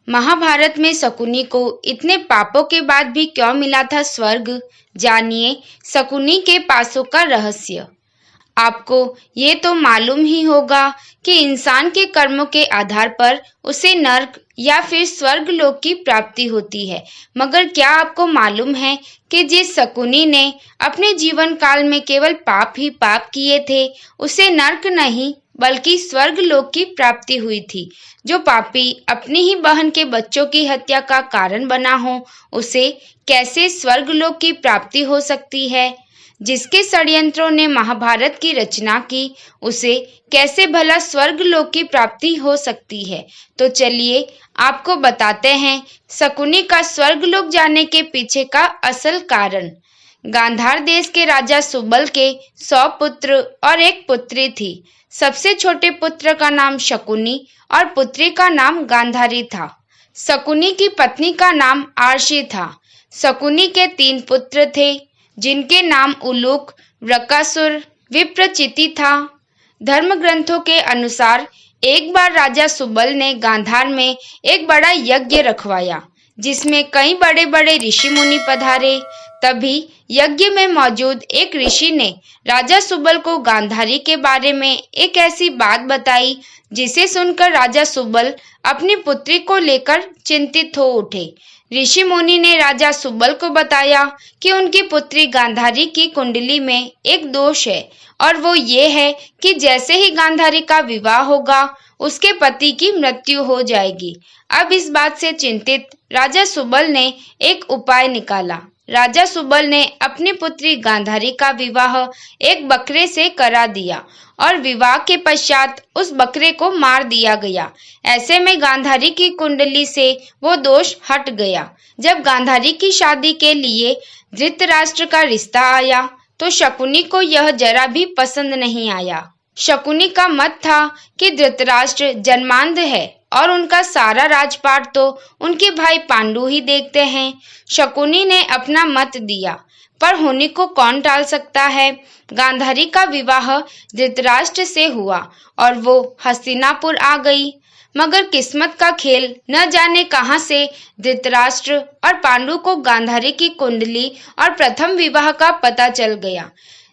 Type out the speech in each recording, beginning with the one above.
महाभारत में शकुनी को इतने पापों के बाद भी क्यों मिला था स्वर्ग? जानिए शकुनी के पासों का रहस्य। आपको ये तो मालूम ही होगा कि इंसान के कर्मों के आधार पर उसे नर्क या फिर स्वर्ग लोक की प्राप्ति होती है। मगर क्या आपको मालूम है कि जिस शकुनी ने अपने जीवन काल में केवल पाप ही पाप किए थे, उसे नर्क नहीं बल्कि स्वर्ग लोक की प्राप्ति हुई थी। जो पापी अपनी ही बहन के बच्चों की हत्या का कारण बना हो, उसे कैसे स्वर्ग लोक की प्राप्ति हो सकती है? जिसके षड्यंत्रों ने महाभारत की रचना की, उसे कैसे भला स्वर्ग लोक की प्राप्ति हो सकती है? तो चलिए आपको बताते हैं शकुनी का स्वर्ग लोक जाने के पीछे का असल कारण। गांधार देश के राजा सुबल के 100 पुत्र और एक पुत्री थी। सबसे छोटे पुत्र का नाम शकुनी और पुत्री का नाम गांधारी था। शकुनी की पत्नी का नाम आरशी था। शकुनी के 3 पुत्र थे, जिनके नाम उलूक, वृकासुर, विप्रचिति था। धर्म ग्रंथों के अनुसार एक बार राजा सुबल ने गांधार में एक बड़ा यज्ञ रखवाया, जिसमें कई बड़े बड़े ऋषि मुनि पधारे। तभी यज्ञ में मौजूद एक ऋषि ने राजा सुबल को गांधारी के बारे में एक ऐसी बात बताई, जिसे सुनकर राजा सुबल अपनी पुत्री को लेकर चिंतित हो उठे। ऋषि मुनि ने राजा सुबल को बताया कि उनकी पुत्री गांधारी की कुंडली में एक दोष है, और वो ये है कि जैसे ही गांधारी का विवाह होगा, उसके पति की मृत्यु हो जाएगी। अब इस बात से चिंतित राजा सुबल ने एक उपाय निकाला। राजा सुबल ने अपनी पुत्री गांधारी का विवाह एक बकरे से करा दिया और विवाह के पश्चात उस बकरे को मार दिया गया। ऐसे में गांधारी की कुंडली से वो दोष हट गया। जब गांधारी की शादी के लिए धृतराष्ट्र का रिश्ता आया, तो शकुनी को यह जरा भी पसंद नहीं आया। शकुनी का मत था कि धृतराष्ट्र जन्मांध है और उनका सारा राजपाट तो उनके भाई पांडु ही देखते हैं। शकुनी ने अपना मत दिया, पर होने को कौन टाल सकता है। गांधारी का विवाह धृतराष्ट्र से हुआ और वो हस्तिनापुर आ गई। मगर किस्मत का खेल, न जाने कहां से धृतराष्ट्र और पांडु को गांधारी की कुंडली और प्रथम विवाह का पता चल गया।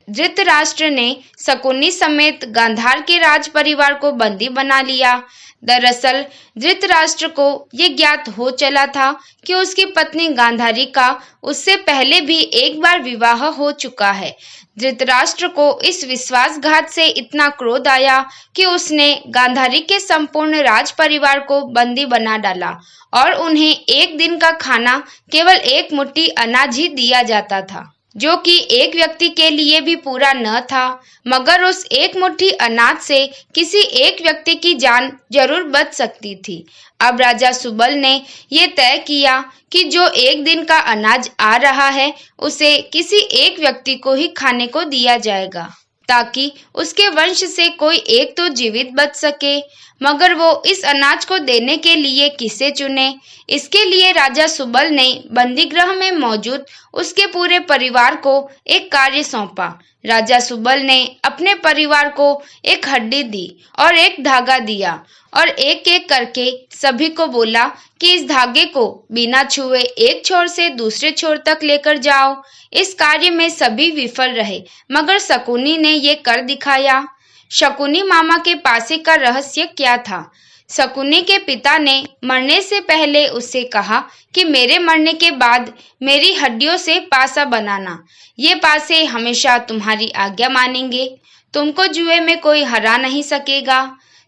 धृतराष्ट्र ने शकुनी समेत गांधार के राज परिवार को बंदी बना लिया। दरअसल धृतराष्ट्र को ये ज्ञात हो चला था कि उसकी पत्नी गांधारी का उससे पहले भी एक बार विवाह हो चुका है। धृतराष्ट्र को इस विश्वासघात से इतना क्रोध आया कि उसने गांधारी के संपूर्ण राज परिवार को बंदी बना डाला और उन्हें एक दिन का खाना केवल एक मुट्ठी अनाज ही दिया जाता था, जो कि एक व्यक्ति के लिए भी पूरा न था। मगर उस एक मुट्ठी अनाज से किसी एक व्यक्ति की जान जरूर बच सकती थी। अब राजा सुबल ने ये तय किया कि जो एक दिन का अनाज आ रहा है, उसे किसी एक व्यक्ति को ही खाने को दिया जाएगा, ताकि उसके वंश से कोई एक तो जीवित बच सके। मगर वो इस अनाज को देने के लिए किसे चुने? इसके लिए राजा सुबल ने बंदीगृह में मौजूद उसके पूरे परिवार को एक कार्य सौंपा। राजा सुबल ने अपने परिवार को एक हड्डी दी और एक धागा दिया और एक एक करके सभी को बोला कि इस धागे को बिना छुए एक छोर से दूसरे छोर तक लेकर जाओ। इस कार्य में सभी विफल रहे, मगर शकुनी ने ये कर दिखाया। शकुनी मामा के पासे का रहस्य क्या था? शकुनी के पिता ने मरने से पहले उससे कहा कि मेरे मरने के बाद मेरी हड्डियों से पासा बनाना। ये पासे हमेशा तुम्हारी आज्ञा मानेंगे। तुमको जुए में कोई हरा नहीं सकेगा।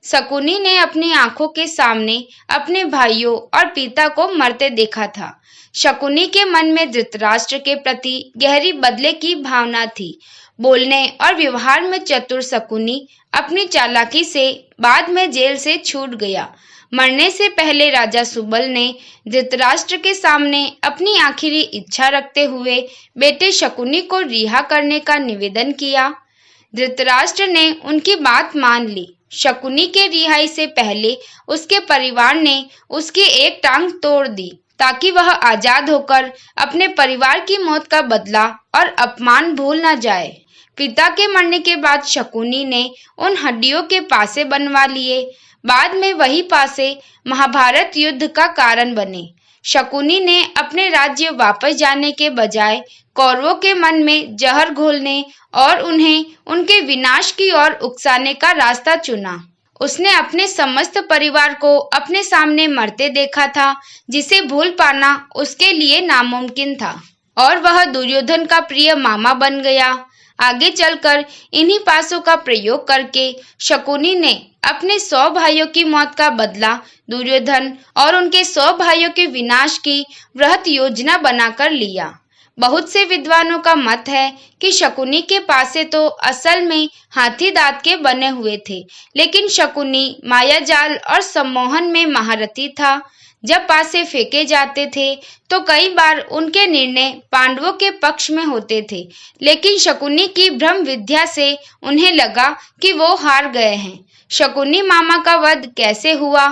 शकुनी ने अपनी आंखों के सामने अपने भाइयों और पिता को मरते देखा था। शकुनी के मन में धृतराष्ट्र के प्रति गहरी बदले की भावना थी। बोलने और व्यवहार में चतुर शकुनी अपनी चालाकी से बाद में जेल से छूट गया। मरने से पहले राजा सुबल ने धृतराष्ट्र के सामने अपनी आखिरी इच्छा रखते हुए बेटे शकुनी को रिहा करने का निवेदन किया। धृतराष्ट्र ने उनकी बात मान ली। शकुनी के रिहाई से पहले उसके परिवार ने उसकी एक टांग तोड़ दी, ताकि वह आजाद होकर अपने परिवार की मौत का बदला और अपमान भूल न जाए। पिता के मरने के बाद शकुनी ने उन हड्डियों के पासे बनवा लिए, बाद में वही पासे महाभारत युद्ध का कारण बने। शकुनी ने अपने राज्य वापस जाने के बजाय कौरवों के मन में जहर घोलने और उन्हें उनके विनाश की ओर उकसाने का रास्ता चुना। उसने अपने समस्त परिवार को अपने सामने मरते देखा था, जिसे भूल पाना उसके लिए नामुमकिन था, और वह दुर्योधन का प्रिय मामा बन गया। आगे चलकर इन्हीं पासों का प्रयोग करके शकुनी ने अपने 100 भाइयों की मौत का बदला दुर्योधन और उनके 100 भाइयों के विनाश की वृहत योजना बनाकर लिया। बहुत से विद्वानों का मत है कि शकुनी के पासे तो असल में हाथी दांत के बने हुए थे, लेकिन शकुनी मायाजाल और सम्मोहन में महारथी था। जब पासे फेंके जाते थे तो कई बार उनके निर्णय पांडवों के पक्ष में होते थे, लेकिन शकुनी की भ्रम विद्या से उन्हें लगा कि वो हार गए हैं। शकुनी मामा का वध कैसे हुआ?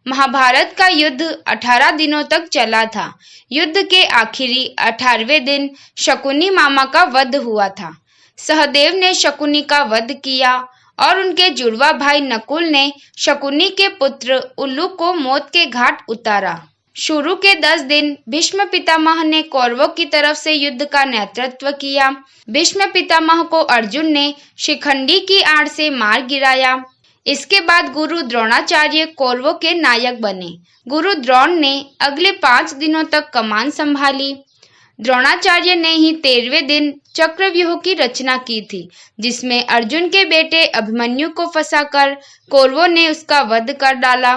महाभारत का युद्ध 18 दिनों तक चला था। युद्ध के आखिरी 18वें दिन शकुनी मामा का वध हुआ था। सहदेव ने शकुनी का वध किया और उनके जुड़वा भाई नकुल ने शकुनी के पुत्र उल्लू को मौत के घाट उतारा। शुरू के 10 दिन भीष्म पितामह ने कौरवों की तरफ से युद्ध का नेतृत्व किया। भीष्म पितामह को अर्जुन ने शिखंडी की आड़ से मार गिराया। इसके बाद गुरु द्रोणाचार्य कौरवों के नायक बने। गुरु द्रोण ने अगले 5 दिनों तक कमान संभाली। द्रोणाचार्य ने ही 13वें दिन चक्रव्यूह की रचना की थी, जिसमें अर्जुन के बेटे अभिमन्यु को फंसाकर कौरवों ने उसका वध कर डाला।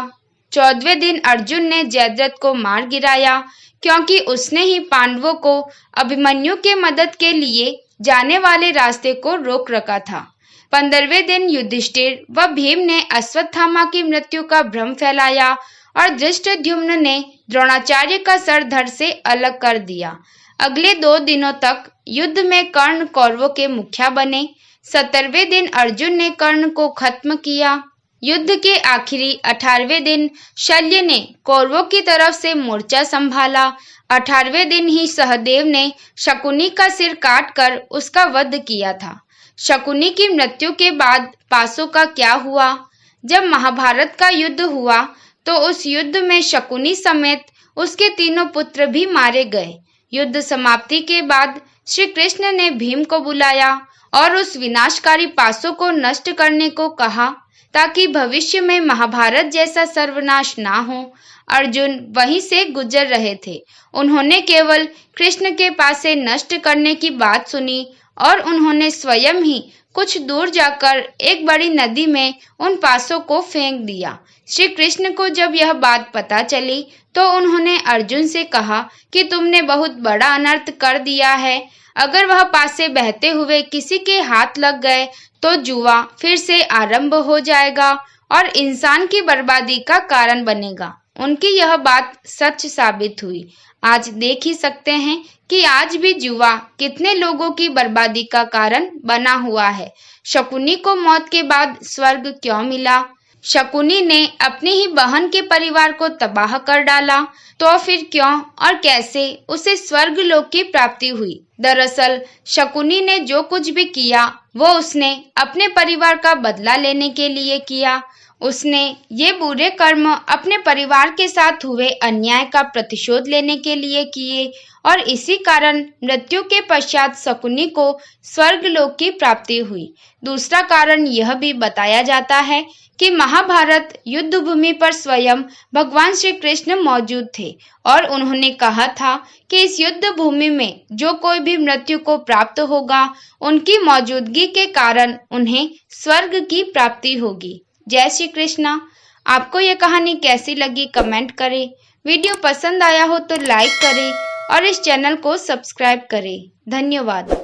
14वें दिन अर्जुन ने जयद्रथ को मार गिराया, क्योंकि उसने ही पांडवों को अभिमन्यु के मदद के लिए जाने वाले रास्ते को रोक रखा था। 15वें दिन युधिष्ठिर व भीम ने अश्वत्थामा की मृत्यु का भ्रम फैलाया और धृष्टद्युम्न ने द्रोणाचार्य का सर धड़ से अलग कर दिया। अगले 2 दिनों तक युद्ध में कर्ण कौरवों के मुखिया बने। 17वें दिन अर्जुन ने कर्ण को खत्म किया। युद्ध के आखिरी 18वें दिन शल्य ने कौरवों की तरफ से मोर्चा संभाला। 18वें दिन ही सहदेव ने शकुनी का सिर काटकर उसका वध किया था। शकुनी की मृत्यु के बाद पासों का क्या हुआ? जब महाभारत का युद्ध हुआ तो उस युद्ध में शकुनी समेत उसके 3 पुत्र भी मारे गए। युद्ध समाप्ति के बाद श्री कृष्ण ने भीम को बुलाया और उस विनाशकारी पासों को नष्ट करने को कहा, ताकि भविष्य में महाभारत जैसा सर्वनाश ना हो। अर्जुन वहीं से गुजर रहे थे। उन्होंने केवल कृष्ण के पासे नष्ट करने की बात सुनी और उन्होंने स्वयं ही कुछ दूर जाकर एक बड़ी नदी में उन पासों को फेंक दिया। श्री कृष्ण को जब यह बात पता चली तो उन्होंने अर्जुन से कहा कि तुमने बहुत बड़ा अनर्थ कर दिया है। अगर वह पासे बहते हुए किसी के हाथ लग गए तो जुआ फिर से आरंभ हो जाएगा और इंसान की बर्बादी का कारण बनेगा। उनकी यह बात सच साबित हुई। आज देख ही सकते हैं कि आज भी जुआ कितने लोगों की बर्बादी का कारण बना हुआ है। शकुनी को मौत के बाद स्वर्ग क्यों मिला? शकुनी ने अपनी ही बहन के परिवार को तबाह कर डाला, तो फिर क्यों और कैसे उसे स्वर्ग लोक की प्राप्ति हुई? दरअसल शकुनी ने जो कुछ भी किया वो उसने अपने परिवार का बदला लेने के लिए किया। उसने ये बुरे कर्म अपने परिवार के साथ हुए अन्याय का प्रतिशोध लेने के लिए किए और इसी कारण मृत्यु के पश्चात शकुनी को स्वर्ग लोक की प्राप्ति हुई। दूसरा कारण यह भी बताया जाता है कि महाभारत युद्ध भूमि पर स्वयं भगवान श्री कृष्ण मौजूद थे और उन्होंने कहा था कि इस युद्ध भूमि में जो कोई भी मृत्यु को प्राप्त होगा, उनकी मौजूदगी के कारण उन्हें स्वर्ग की प्राप्ति होगी। जय श्री कृष्णा। आपको यह कहानी कैसी लगी कमेंट करें। वीडियो पसंद आया हो तो लाइक करें और इस चैनल को सब्सक्राइब करें। धन्यवाद।